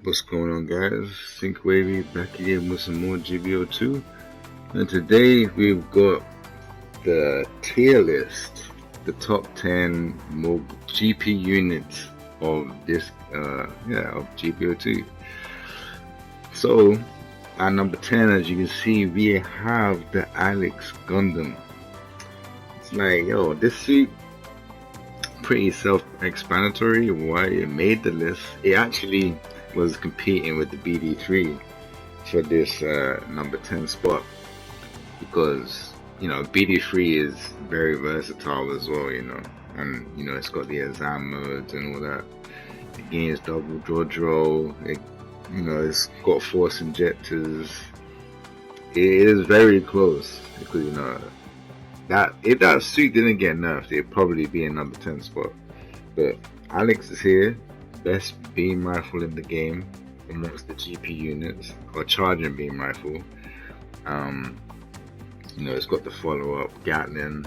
What's going on, guys? Sync-WaVey back again with some more GBO2. And today we've got the tier list, the top 10 more GP units of this, of GBO2. So, at number 10, as you can see, we have the Alex Gundam. It's like, yo, this suit, pretty self-explanatory why it made the list. It actually was competing with the BD3 for this number 10 spot because BD3 is very versatile as well, and it's got the exam modes and all that. The game is double dodge roll. It's got force injectors. It is very close because that if that suit didn't get nerfed, it'd probably be a number 10 spot. But Alex is here. Best beam rifle in the game amongst the GP units, or charging beam rifle. It's got the follow-up Gatling.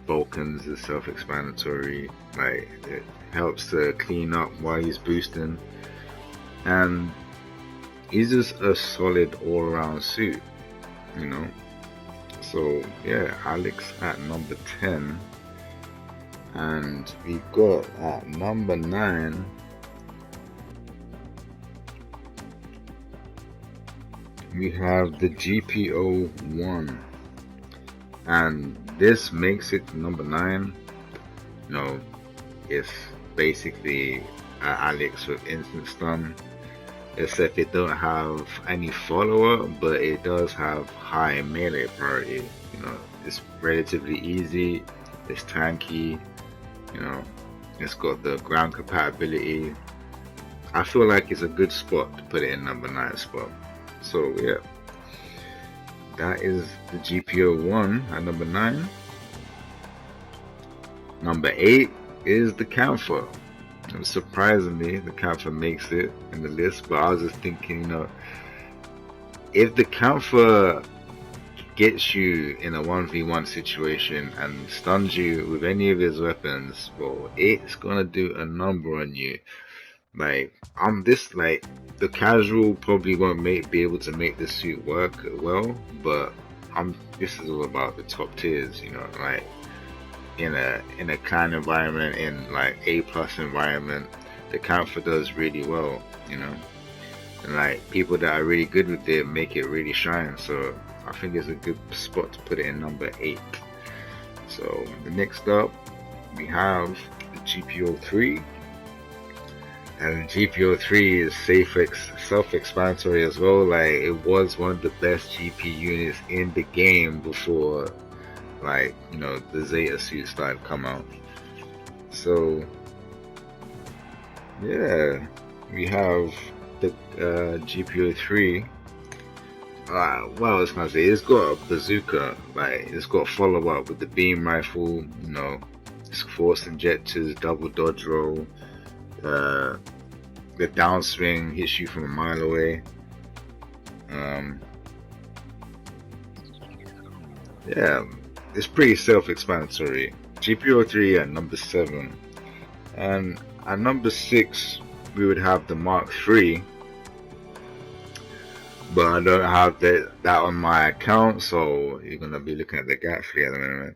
Vulcans is self-explanatory. Like, it helps to clean up while he's boosting, and he's just a solid all-around suit. So yeah, Alex at number 10. And we got at number 9 we have the GPO1, and this makes it number 9. It's basically Alex with instant stun, except it don't have any follow-up, but it does have high melee priority. It's relatively easy, it's tanky. It's got the ground compatibility. I feel like it's a good spot to put it in number 9 spot. So yeah, that is the GPO1 at number 9. Number 8 is the Camphor. And surprisingly, the Camphor makes it in the list, but I was just thinking, if the Camphor gets you in a 1v1 situation and stuns you with any of his weapons, well, it's gonna do a number on you. Like, the casual probably won't be able to make this suit work well, but this is all about the top tiers, like in a clan environment, in like A+ environment, the Camphor does really well, and like people that are really good with it make it really shine. So I think it's a good spot to put it in number 8. So the next up we have the GPO3, and the GPO3 is self-explanatory as well. Like, it was one of the best GP units in the game before, the Zeta suit started to come out. So yeah, we have the GPO3. Well, I was gonna say, it's got a bazooka, like it's got follow-up with the beam rifle, it's force injectors, double dodge roll, the downswing hits you from a mile away. Yeah, it's pretty self-explanatory. GPO3 at number 7, and at number 6 we would have the Mark III. But I don't have that on my account, so you're gonna be looking at the gap flee at the moment.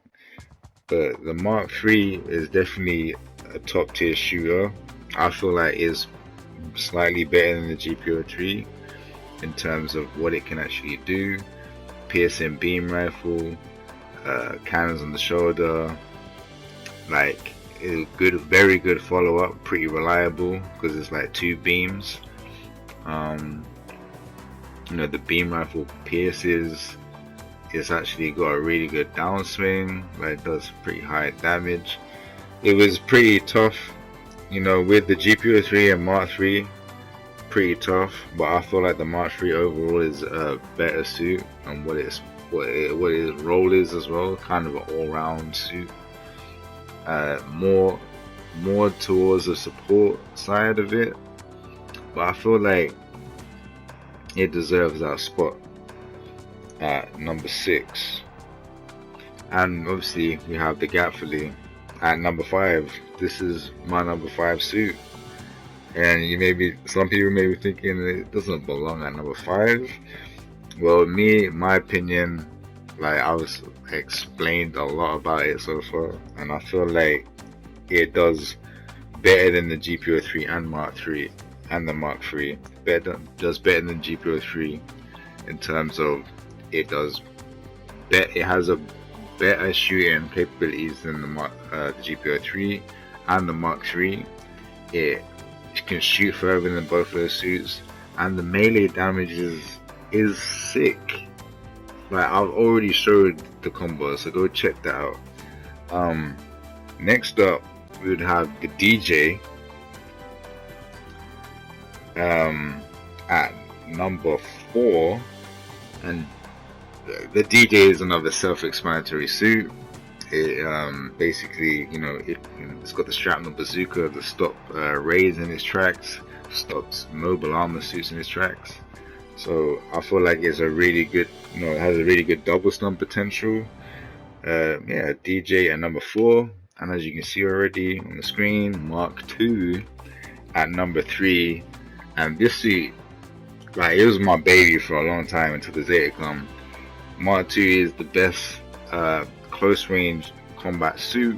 But the Mark III is definitely a top tier shooter. I feel like it's slightly better than the GPO3 in terms of what it can actually do. Piercing beam rifle, cannons on the shoulder, like very good follow up, pretty reliable because it's like 2 beams. The beam rifle pierces. It's actually got a really good downswing, like it does pretty high damage. It was pretty tough, with the GPO3 and Mark III, pretty tough, but I feel like the Mark III overall is a better suit, and what its role is as well, kind of an all-round suit. More towards the support side of it, but I feel like it deserves that spot at number 6. And obviously we have the Gapfully at number 5. This is my number 5 suit. And some people may be thinking it doesn't belong at number 5. Well, my opinion, like I was explained a lot about it so far, and I feel like it does better than the GPO3 and Mark 3 and the Mark 3. Does better than GPO3 in terms of it has a better shooting capabilities than the GPO3 and the Mark 3. It can shoot further than both of those suits, and the melee damage is sick. Like, I've already showed the combo, so go check that out. Next up, we would have the DJ at number 4, and the DJ is another self-explanatory suit. It basically, it's got the shrapnel bazooka to stop rays in its tracks, stops mobile armor suits in its tracks. So I feel like it's a really good, it has a really good double stun potential. DJ at number 4, and as you can see already on the screen, Mark II at number 3. And this suit, like, it was my baby for a long time until the Zetacom. Mark II is the best close range combat suit,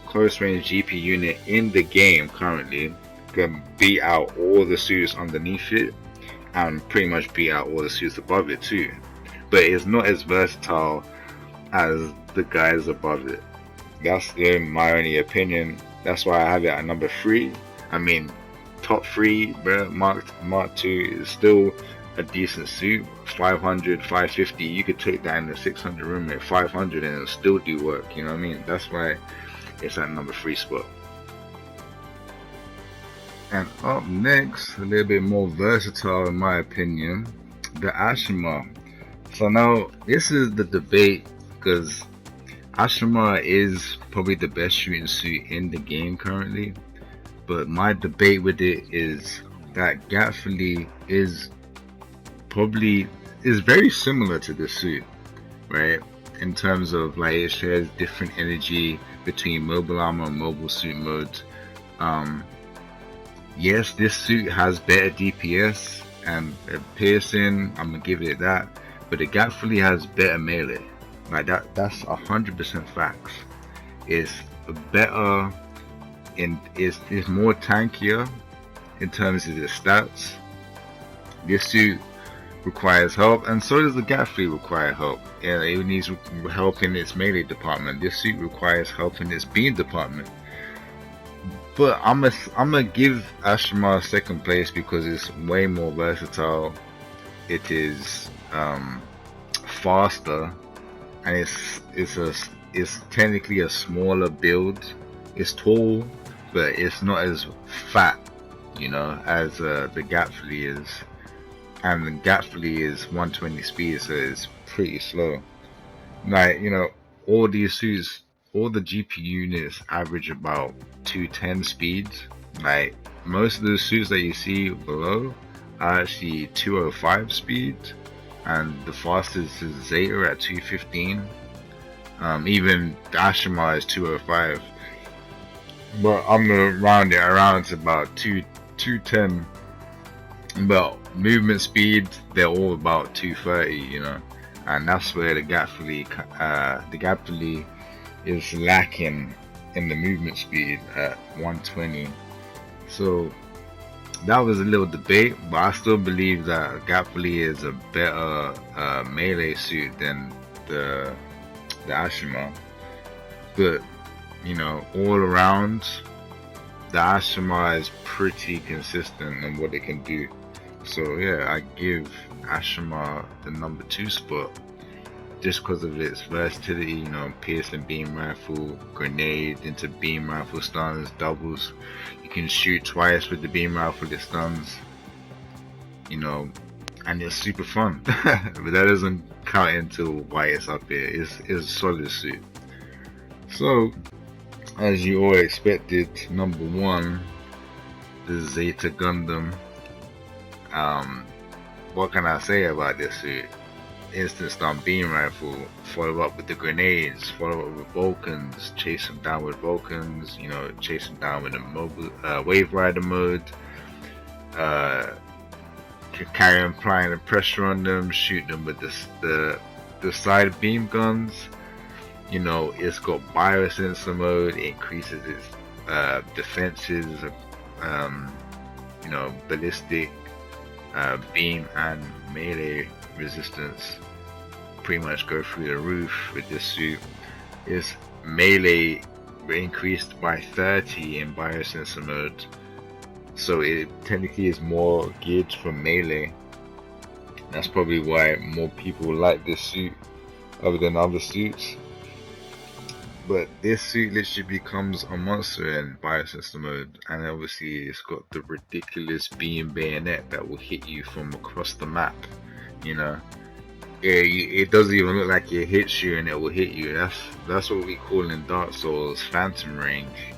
close range GP unit in the game currently. Can beat out all the suits underneath it, and pretty much beat out all the suits above it too. But it's not as versatile as the guys above it. That's my only opinion. That's why I have it at number 3. I mean, top 3, bro. Mark II is still a decent suit. 500, 550, you could take that in the 600 room at 500 and it'll still do work, you know what I mean? That's why it's at number 3 spot. And up next, a little bit more versatile in my opinion, the Ashima. So now, this is the debate, because Ashima is probably the best shooting suit in the game currently. But my debate with it is that Gatfully is very similar to this suit, right? In terms of, like, it shares different energy between mobile armor and mobile suit modes. Yes, this suit has better DPS and piercing, I'm gonna give it that, but the Gatfully has better melee. Like, that's 100% facts. It's better, it's more tankier in terms of the stats. This suit requires help, and so does the Gatfully require help. Yeah, it needs help in its melee department. This suit requires help in its beam department. But I'm gonna give Ashima second place because it's way more versatile. It is faster, and it's technically a smaller build. It's tall, but it's not as fat, as the Gatfully is. And the Gatfully is 120 speed, so it's pretty slow. Like, all these suits, all the GP units average about 210 speeds. Like, most of the suits that you see below are actually 205 speed, and the fastest is Zeta at 215. Even Ashima is 205. But I'm gonna round it around to about 210. But movement speed, they're all about 230, and that's where the Gatfully is lacking in the movement speed at 120. So that was a little debate, but I still believe that Gatfully is a better melee suit than the Ashima. But all around, the Ashima is pretty consistent in what it can do. So yeah, I give Ashima the number 2 spot just because of its versatility. Piercing beam rifle, grenade into beam rifle stuns, doubles. You can shoot twice with the beam rifle that stuns. And it's super fun. But that doesn't count into why it's up here. It's a solid suit. So, as you all expected, number 1, the Zeta Gundam. What can I say about this suit? instant stun beam rifle, follow up with the grenades, follow up with Vulcans, chase them down with Vulcans, you know, chase them down with a mobile wave rider mode, carry on applying the pressure on them, shoot them with the side beam guns. You know, it's got biosensor mode, it increases its defenses, you know, ballistic, beam and melee resistance pretty much go through the roof with this suit. Its melee increased by 30 in biosensor mode, so it technically is more geared for melee. That's probably why more people like this suit other than other suits. But this suit literally becomes a monster in biosensor mode, and obviously it's got the ridiculous beam bayonet that will hit you from across the map. You know, it doesn't even look like it hits you, and it will hit you. That's what we call in Dark Souls phantom range.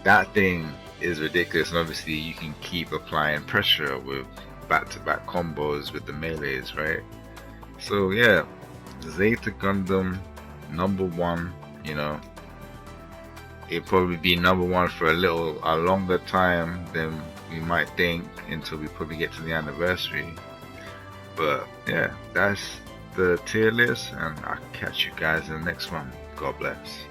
That thing is ridiculous, and obviously you can keep applying pressure with back-to-back combos with the melees, right? So yeah, Zeta Gundam #1. You know, it'll probably be #1 for a longer time than we might think, until we probably get to the anniversary. But yeah, that's the tier list, and I'll catch you guys in the next one. God bless.